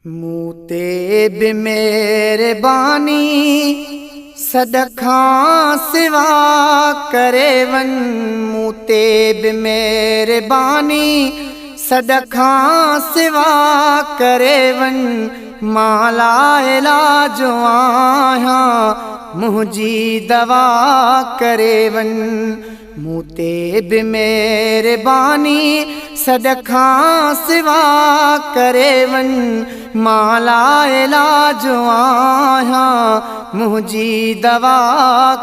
मूते बि मेहरबानी सदखा सिवा करे वन। मूते बि मेहरबानी सदखा सिवा करे वन। माला इलाज आहियां मुंहिंजी दवा करे वन। मूते बि मेहरबानी सदखा सिवा करे वन। माला इलाज आहियां मुंहिंजी दवा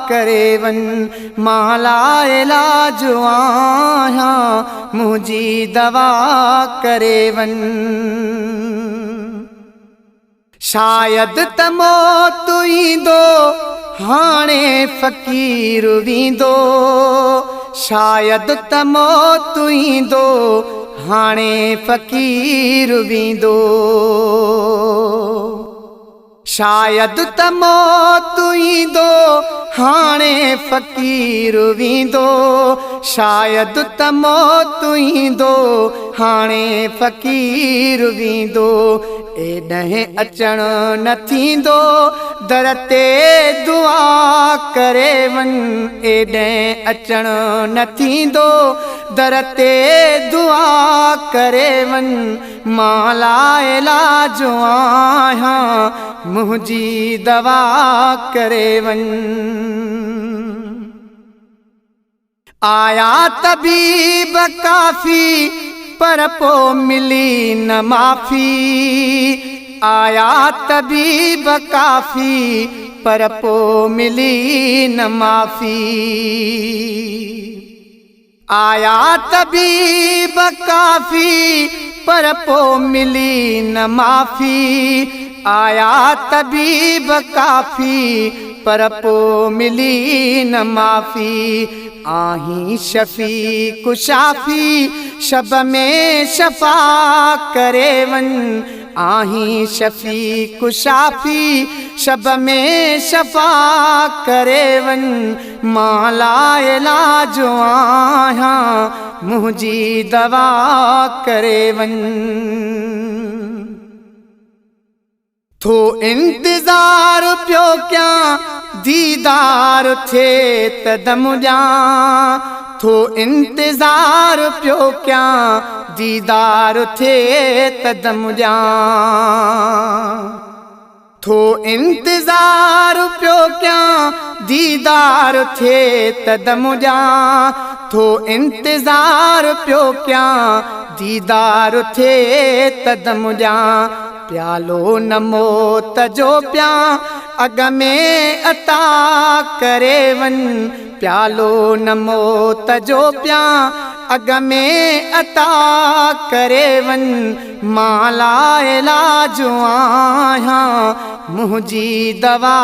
करे वन। माला इलाज आहियां मुंहिंजी दवा करे वन। शायदि त मौत ईंदो हाणे फ़क़ीर वींदो। शायदि त मौत ईंदो हाणे फ़क़ीर वींदो। शायदि त मौत ईंदो हाणे फ़क़ीर वींदो। शायदि त मौत ईंदो हाणे फ़क़ीर वींदो। एॾहें अचणु न थींदो दर ते दुआ करे वन। एॾहें अचणु न थींदो दर ते दुआ करे वन। माला इलाज आहियां मुंहिंजी दवा करे वन। आया तबीब काफ़ी पर पोइ मिली न माफ़ी। आया तबीब काफ़ी पर पोइ मिली न माफ़ी। आया तबीब काफ़ी पर पोइ मिली न माफ़ी। आया तबीब काफ़ी पर पोइ मिली न माफ़ी। आहीं शफ़ी कुशाफ़ी शब में शफ़ा करे वन। आहीं शफ़ी कुशाफ़ी शब में शफ़ा करे वन। माला इलाज आहियां मुंहिंजी दवा करे वन। थो इंतज़ार पियो कयां दीदार थिए त दम ॾियां। थो इंतज़ार पियो कयां दीदार थिए त दम ॾियां। थो इंतज़ार पियो कयां दीदार थिए त दम ॾियां। थो इंतज़ार पियो कयां दीदार थिए त दम ॾियां। प्यालो न मौत जो पियां अॻ में अता करे वन। प्यालो न मौत जो पियां अॻ में अता करे वन। माला इलाज आहियां मुंहिंजी दवा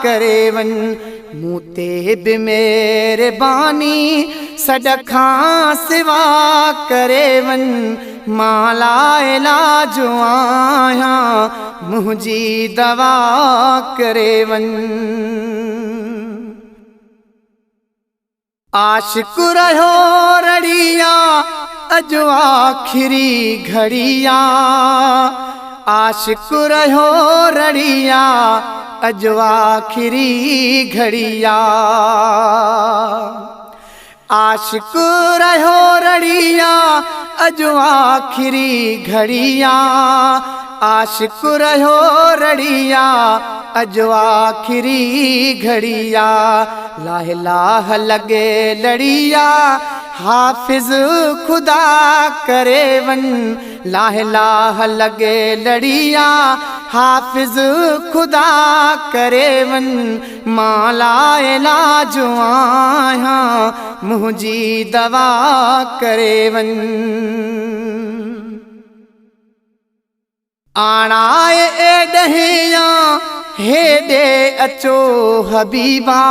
करे वन। मूते बि मेहरबानी सदखा सिवा करे वन। माला इलाज आहियां मुंहिंजी दवा करे वन। आशिक़ रहियो रड़िया अॼु आख़िरी घड़िया। आशिक़ रहियो रड़िया अॼु आख़िरी घड़िया। आशिक़ रहियो रड़िया अॼु आख़िरी घड़िया। आशिक़ रहियो रड़िया अॼु आख़िरी घड़िया। लाह लाह लॻे लड़िया हाफ़िज़ ख़ुदा करे वन। लाह लाह लॻे लड़िया हाफ़िज़ ख़ुदा करे वन। माला इलाज आहियां मुंहिंजी दवा करे वन। आणाए एॾहिं हेॾे अचो हबीबा।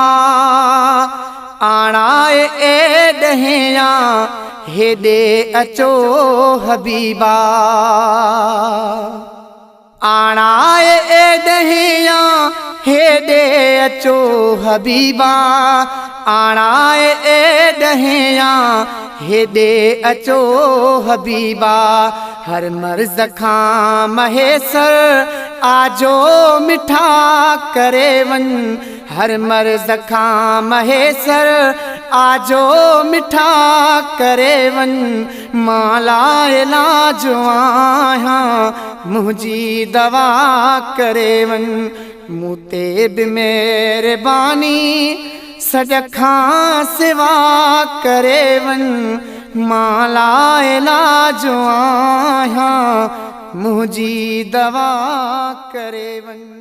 आणाए एॾहिं हेॾे अचो हबीबा। आणाए ए ॾहिया हेॾे अचो हबीबा आणाए ए ॾहिया हेॾे अचो हबीबा हर मर्ज़ खां महेसर आजो मिठा करे वन हर मर्ज़ खां महेसर आजो मिठा करे वन माला इलाज आहियां मुंहिंजी दवा करे वन मूं ते बि महिरबानी सॼ खां सिवा करे वन माला इलाज आहियां मुंहिंजी दवा करे वन।